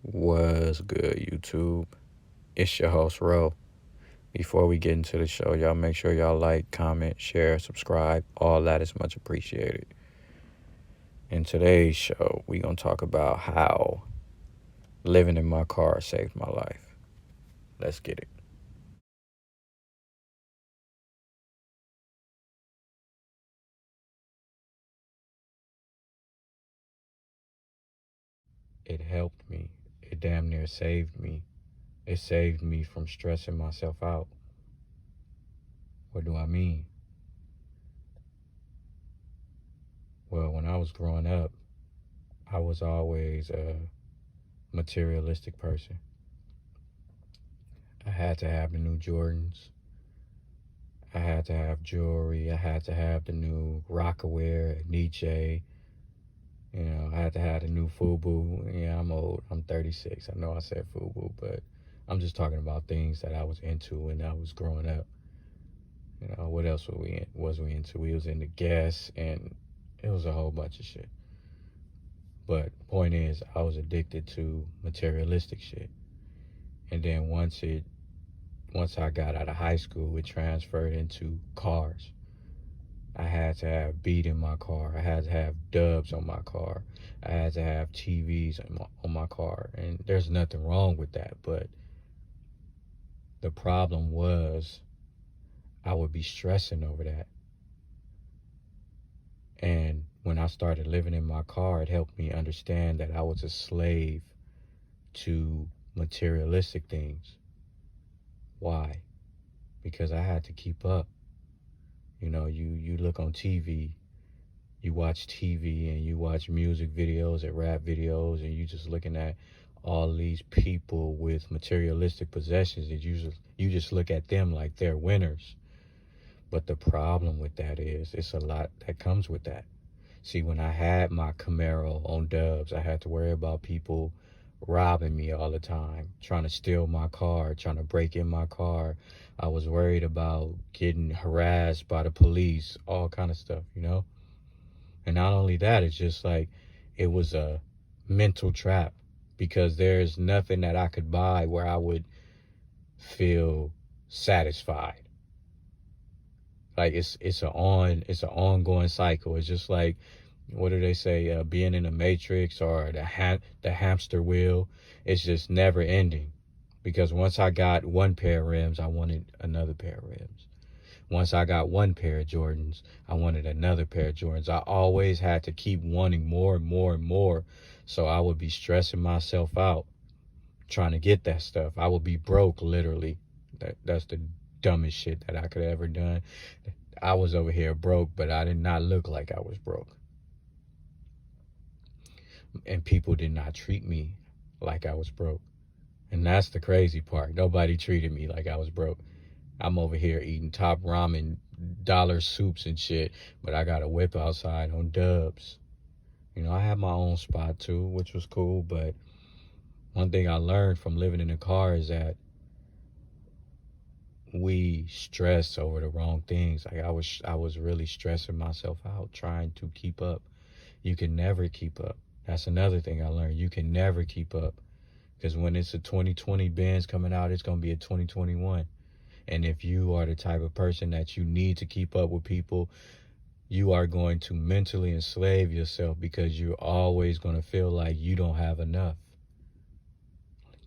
What's good, YouTube? It's your host, Ro. Before we get into the show, y'all make sure y'all like, comment, share, subscribe. All that is much appreciated. In today's show, we going to talk about how living in my car saved my life. Let's get it. It helped me. It damn near saved me. It saved me from stressing myself out. What do I mean? Well, when I was growing up, I was always a materialistic person. I had to have the new Jordans. I had to have jewelry. I had to have the new Rocawear, Nietzsche. I had to have the new FUBU. Yeah, I'm old. I'm 36. I know I said FUBU, but I'm just talking about things that I was into when I was growing up. What else was we into? We was into Guess, and it was a whole bunch of shit. But point is, I was addicted to materialistic shit. And then once I got out of high school, it transferred into cars. I had to have beat in my car. I had to have dubs on my car. I had to have TVs on my car. And there's nothing wrong with that. But the problem was I would be stressing over that. And when I started living in my car, it helped me understand that I was a slave to materialistic things. Why? Because I had to keep up. You look on TV, you watch TV and you watch music videos and rap videos, and you just looking at all these people with materialistic possessions, and you just look at them like they're winners. But the problem with that is it's a lot that comes with that. See, when I had my Camaro on dubs, I had to worry about people robbing me all the time, trying to steal my car, trying to break in my car. I was worried about getting harassed by the police, all kind of stuff. And not only that, it's just like it was a mental trap, because there's nothing that I could buy where I would feel satisfied. Like it's an ongoing cycle. It's just like, what do they say? Being in a matrix, or the hamster wheel. It's just never ending. Because once I got one pair of rims, I wanted another pair of rims. Once I got one pair of Jordans, I wanted another pair of Jordans. I always had to keep wanting more and more and more. So I would be stressing myself out trying to get that stuff. I would be broke, literally. That's the dumbest shit that I could have ever done. I was over here broke, but I did not look like I was broke. And people did not treat me like I was broke. And that's the crazy part. Nobody treated me like I was broke. I'm over here eating top ramen, dollar soups and shit, but I got a whip outside on dubs. I had my own spot too, which was cool, but one thing I learned from living in a car is that we stress over the wrong things. Like I was really stressing myself out trying to keep up. You can never keep up. That's another thing I learned. You can never keep up, because when it's a 2020 Benz coming out, it's going to be a 2021. And if you are the type of person that you need to keep up with people, you are going to mentally enslave yourself, because you're always going to feel like you don't have enough.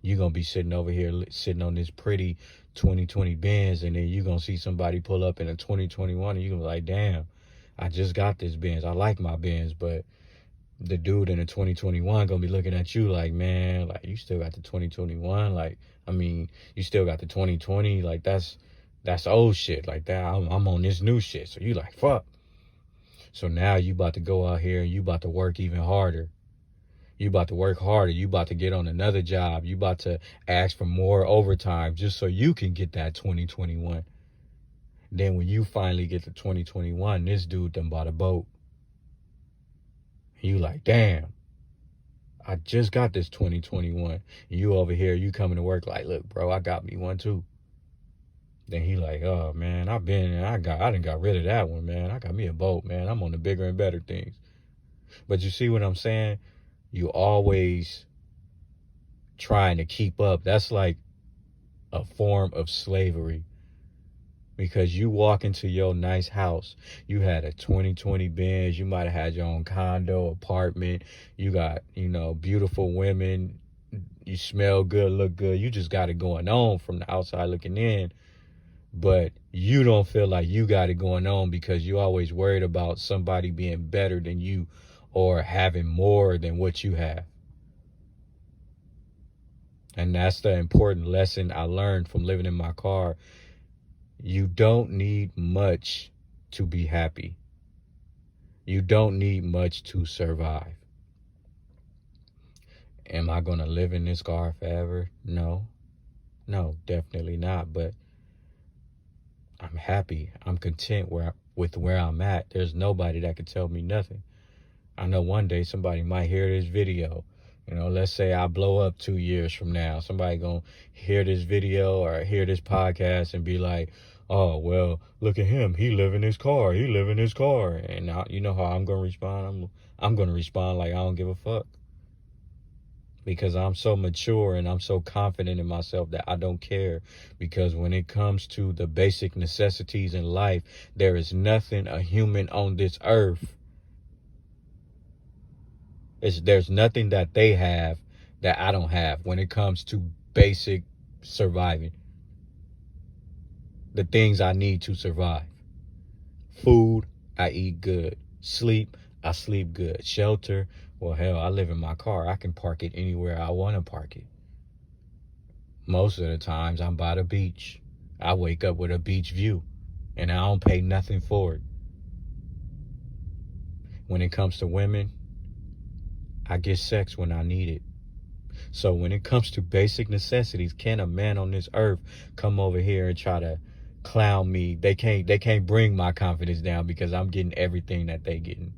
You're going to be sitting over here, sitting on this pretty 2020 Benz, and then you're going to see somebody pull up in a 2021, and you're going to be like, damn, I just got this Benz. I like my Benz, but the dude in the 2021 going to be looking at you like, man, like, you still got the 2021. Like, I mean, you still got the 2020. Like, that's old shit. Like that, I'm on this new shit. So you like, fuck. So now you about to go out here and you about to work even harder. You about to work harder. You about to get on another job. You about to ask for more overtime just so you can get that 2021. Then when you finally get to 2021, this dude done bought a boat. You like, damn, I just got this 2021. And you over here, you coming to work like, look, bro, I got me one too. Then he like, oh man, I done got rid of that one, man. I got me a boat, man. I'm on the bigger and better things. But you see what I'm saying? You always trying to keep up. That's like a form of slavery, because you walk into your nice house, you had a 2020 Benz, you might have had your own condo, apartment, you got, beautiful women, you smell good, look good, you just got it going on from the outside looking in, but you don't feel like you got it going on because you always worried about somebody being better than you or having more than what you have. And that's the important lesson I learned from living in my car. You don't need much to be happy. You don't need much to survive. Am I going to live in this car forever? No, definitely not. But I'm happy. I'm content with where I'm at. There's nobody that can tell me nothing. I know one day somebody might hear this video. Let's say I blow up 2 years from now. Somebody gonna hear this video or hear this podcast and be like, oh, well, look at him. He live in his car. He live in his car. And now, you know how I'm gonna respond? I'm gonna respond like I don't give a fuck. Because I'm so mature and I'm so confident in myself that I don't care. Because when it comes to the basic necessities in life, there is nothing a human on this earth, there's nothing that they have that I don't have when it comes to basic surviving. The things I need to survive. Food, I eat good. Sleep, I sleep good. Shelter, well, hell, I live in my car. I can park it anywhere I want to park it. Most of the times I'm by the beach. I wake up with a beach view and I don't pay nothing for it. When it comes to women, I get sex when I need it. So when it comes to basic necessities, can a man on this earth come over here and try to clown me? They can't bring my confidence down because I'm getting everything that they getting.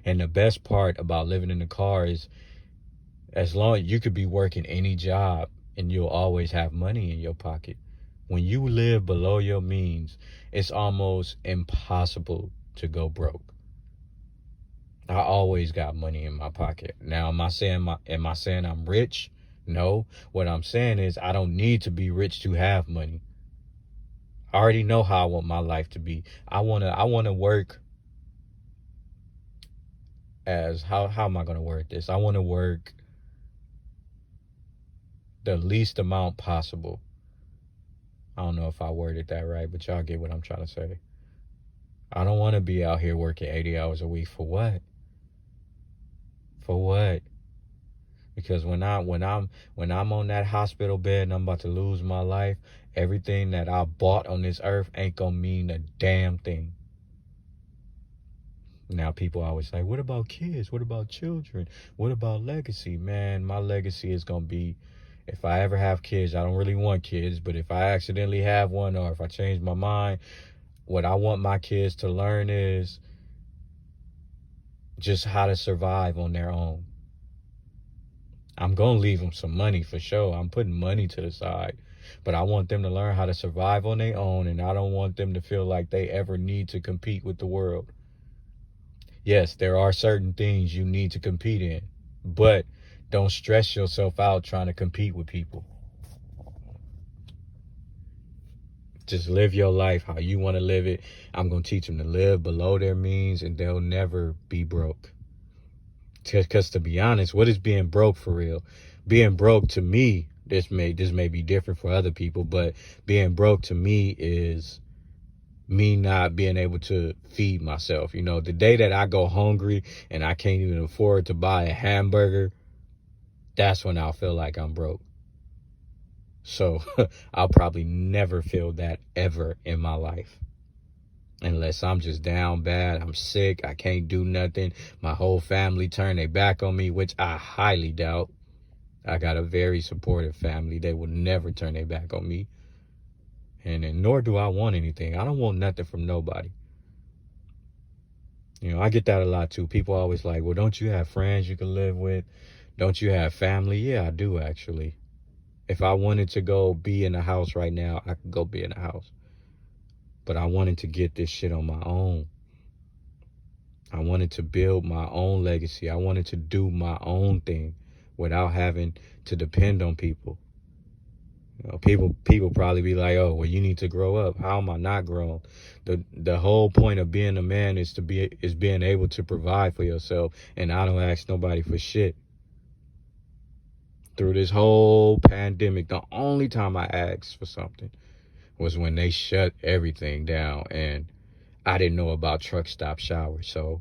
And the best part about living in the car is, as long as you could be working any job and you'll always have money in your pocket. When you live below your means, it's almost impossible to go broke. I always got money in my pocket. Now, am I saying I'm rich? No. What I'm saying is I don't need to be rich to have money. I already know how I want my life to be. I wanna work as how am I gonna word this? I wanna work the least amount possible. I don't know if I worded that right, but y'all get what I'm trying to say. I don't want to be out here working 80 hours a week for what? For what? Because when I'm on that hospital bed and I'm about to lose my life, everything that I bought on this earth ain't gonna mean a damn thing. Now people always like, what about kids? What about children? What about legacy? Man, my legacy is gonna be, if I ever have kids, I don't really want kids, but if I accidentally have one or if I change my mind, what I want my kids to learn is just how to survive on their own. I'm going to leave them some money for sure. I'm putting money to the side. But I want them to learn how to survive on their own, and I don't want them to feel like they ever need to compete with the world. Yes, there are certain things you need to compete in, but don't stress yourself out trying to compete with people. Just live your life how you want to live it. I'm going to teach them to live below their means, and they'll never be broke. Because to be honest, what is being broke for real? Being broke to me, this may be different for other people, but being broke to me is me not being able to feed myself. The day that I go hungry and I can't even afford to buy a hamburger, that's when I'll feel like I'm broke. So I'll probably never feel that ever in my life. Unless I'm just down bad, I'm sick, I can't do nothing, my whole family turn their back on me, which I highly doubt. I got a very supportive family. They would never turn their back on me. And nor do I want anything. I don't want nothing from nobody. I get that a lot too. People always like, well, don't you have friends you can live with? Don't you have family? Yeah, I do actually. If I wanted to go be in a house right now, I could go be in a house. But I wanted to get this shit on my own. I wanted to build my own legacy. I wanted to do my own thing. without having to depend on people. You know, people probably be like, "Oh, well, you need to grow up." How am I not grown? The whole point of being a man is being able to provide for yourself, and I don't ask nobody for shit. Through this whole pandemic, the only time I asked for something was when they shut everything down, and I didn't know about truck stop showers, so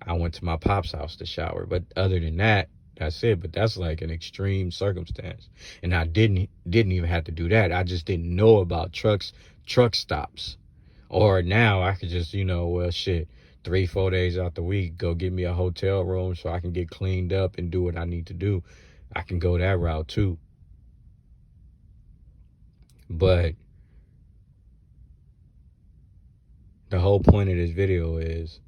I went to my pop's house to shower. But other than that, that's it. But that's like an extreme circumstance, and I didn't even have to do that. I just didn't know about truck stops. Or now I could just, well, shit, 3-4 days out the week, go get me a hotel room so I can get cleaned up and do what I need to do. I can go that route too. But the whole point of this video is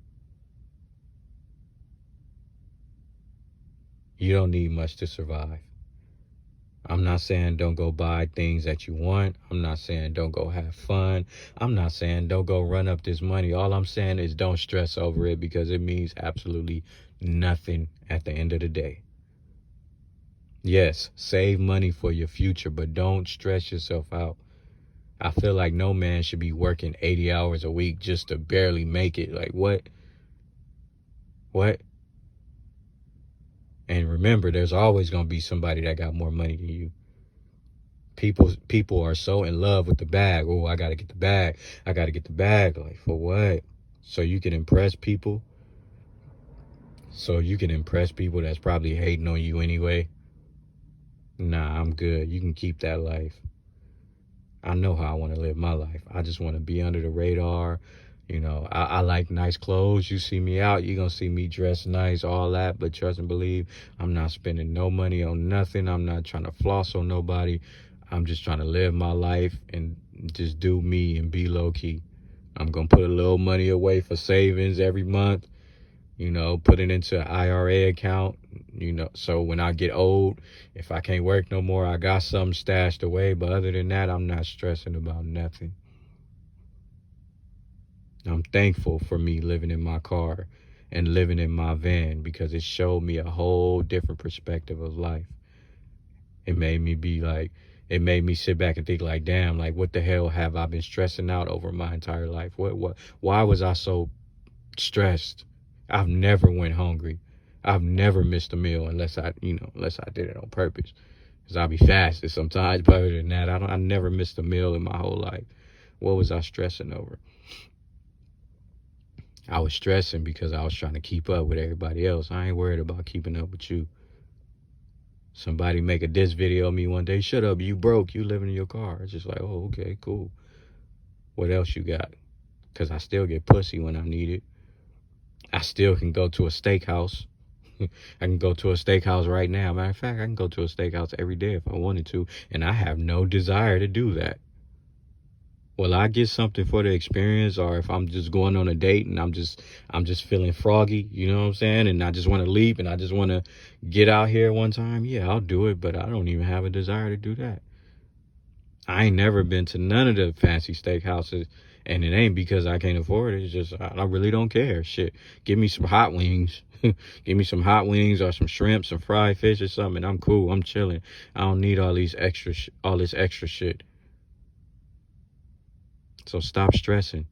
you don't need much to survive. I'm not saying don't go buy things that you want. I'm not saying don't go have fun. I'm not saying don't go run up this money. All I'm saying is don't stress over it, because it means absolutely nothing at the end of the day. Yes, save money for your future, but don't stress yourself out. I feel like no man should be working 80 hours a week just to barely make it. Like, what? What? And remember, there's always going to be somebody that got more money than you. People are so in love with the bag. Oh, I got to get the bag. I got to get the bag. Like, for what? So you can impress people? So you can impress people that's probably hating on you anyway? Nah, I'm good. You can keep that life. I know how I want to live my life. I just want to be under the radar. I like nice clothes. You see me out, you're going to see me dressed nice, all that. But trust and believe, I'm not spending no money on nothing. I'm not trying to floss on nobody. I'm just trying to live my life and just do me and be low key. I'm going to put a little money away for savings every month. Put it into an IRA account, so when I get old, if I can't work no more, I got something stashed away. But other than that, I'm not stressing about nothing. I'm thankful for me living in my car and living in my van, because it showed me a whole different perspective of life. It made me sit back and think like, damn, like what the hell have I been stressing out over my entire life? Why was I so stressed? I've never went hungry. I've never missed a meal unless I did it on purpose, because I'll be fasted sometimes. But other than that, I never missed a meal in my whole life. What was I stressing over? I was stressing because I was trying to keep up with everybody else. I ain't worried about keeping up with you. Somebody make a diss video of me one day. Shut up, you broke. You living in your car. It's just like, oh, okay, cool. What else you got? Because I still get pussy when I need it. I still can go to a steakhouse. I can go to a steakhouse right now. Matter of fact, I can go to a steakhouse every day if I wanted to, and I have no desire to do that. Will I get something for the experience, or if I'm just going on a date and I'm just feeling froggy, you know what I'm saying, and I just want to leave and I just want to get out here one time, yeah, I'll do it, but I don't even have a desire to do that. I ain't never been to none of the fancy steakhouses, and it ain't because I can't afford it. It's just I really don't care. Shit, give me some hot wings. Give me some hot wings or some shrimp, some fried fish or something. I'm cool. I'm chilling. I don't need all this extra shit. So stop stressing.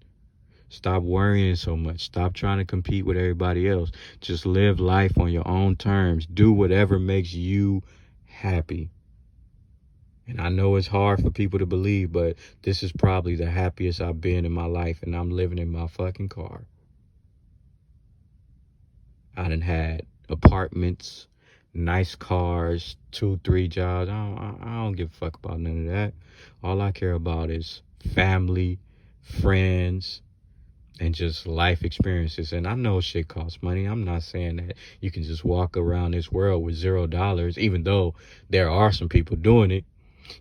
Stop worrying so much. Stop trying to compete with everybody else. Just live life on your own terms. Do whatever makes you happy. And I know it's hard for people to believe, but this is probably the happiest I've been in my life, and I'm living in my fucking car. I done had apartments, nice cars, 2-3 jobs. I don't give a fuck about none of that. All I care about is family, friends, and just life experiences. And I know shit costs money. I'm not saying that you can just walk around this world with $0, even though there are some people doing it.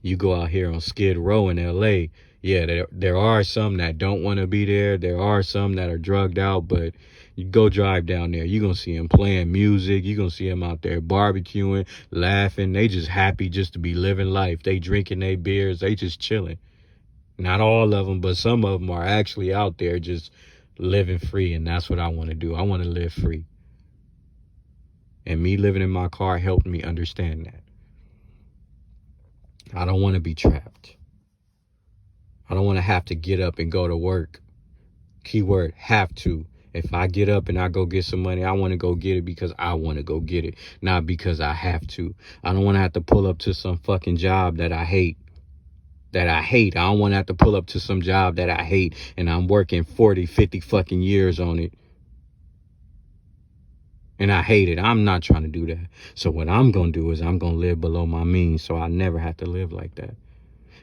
You go out here on Skid Row in LA, yeah, there are some that don't want to be there. There are some that are drugged out, but you go drive down there, you're going to see them playing music. You're going to see them out there barbecuing, laughing. They just happy just to be living life. They drinking their beers. They just chilling. Not all of them, but some of them are actually out there just living free, and that's what I want to do. I want to live free. And me living in my car helped me understand that. I don't want to be trapped. I don't want to have to get up and go to work. Keyword, have to. If I get up and I go get some money, I want to go get it because I want to go get it, not because I have to. I don't want to have to pull up to some fucking job that I hate. I don't want to have to pull up to some job that I hate and I'm working 40, 50 fucking years on it. And I hate it. I'm not trying to do that. So what I'm going to do is I'm going to live below my means so I never have to live like that.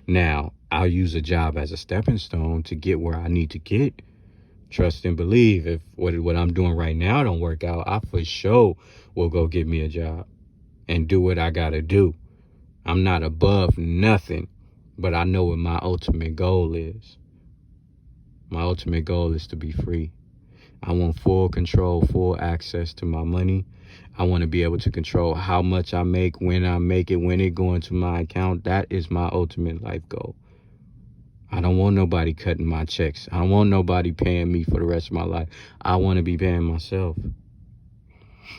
Now, I'll use a job as a stepping stone to get where I need to get. Trust and believe. If what I'm doing right now don't work out, I for sure will go get me a job and do what I got to do. I'm not above nothing, but I know what my ultimate goal is. My ultimate goal is to be free. I want full control, full access to my money. I want to be able to control how much I make, when I make it, when it go into my account. That is my ultimate life goal. I don't want nobody cutting my checks. I don't want nobody paying me for the rest of my life. I want to be paying myself.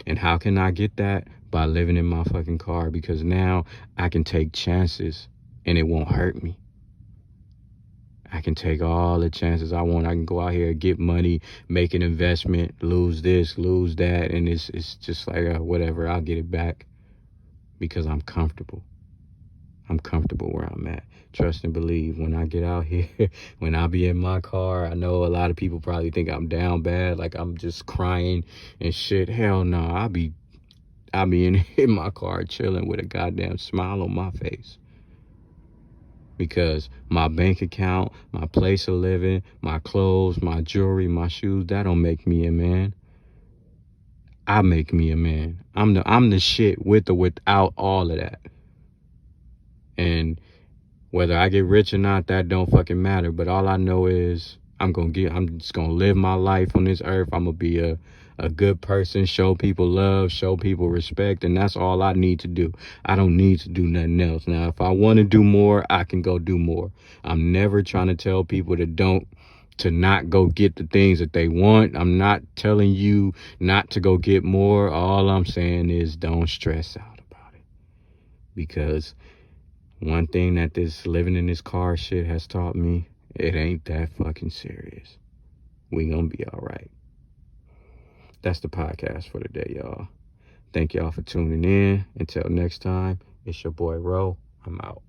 And how can I get that? By living in my fucking car, because now I can take chances and it won't hurt me. I can take all the chances I want. I can go out here, get money, make an investment, lose this, lose that, and it's just like whatever. I'll get it back because I'm comfortable. I'm comfortable where I'm at. Trust and believe. When I get out here, when I be in my car, I know a lot of people probably think I'm down bad, like I'm just crying and shit. Hell no, I be in my car chilling with a goddamn smile on my face. Because my bank account, my place of living, my clothes, my jewelry, my shoes, that don't make me a man. I make me a man. I'm the shit with or without all of that. And whether I get rich or not, that don't fucking matter. But all I know is I'm just gonna live my life on this earth. I'm gonna be a good person, show people love, show people respect, and that's all I need to do. I don't need to do nothing else. Now, if I want to do more, I can go do more. I'm never trying to tell people to not go get the things that they want. I'm not telling you not to go get more. All I'm saying is don't stress out about it. Because one thing that this living in this car shit has taught me, it ain't that fucking serious. We gonna be all right. That's the podcast for today, y'all. Thank y'all for tuning in. Until next time, it's your boy Ro. I'm out.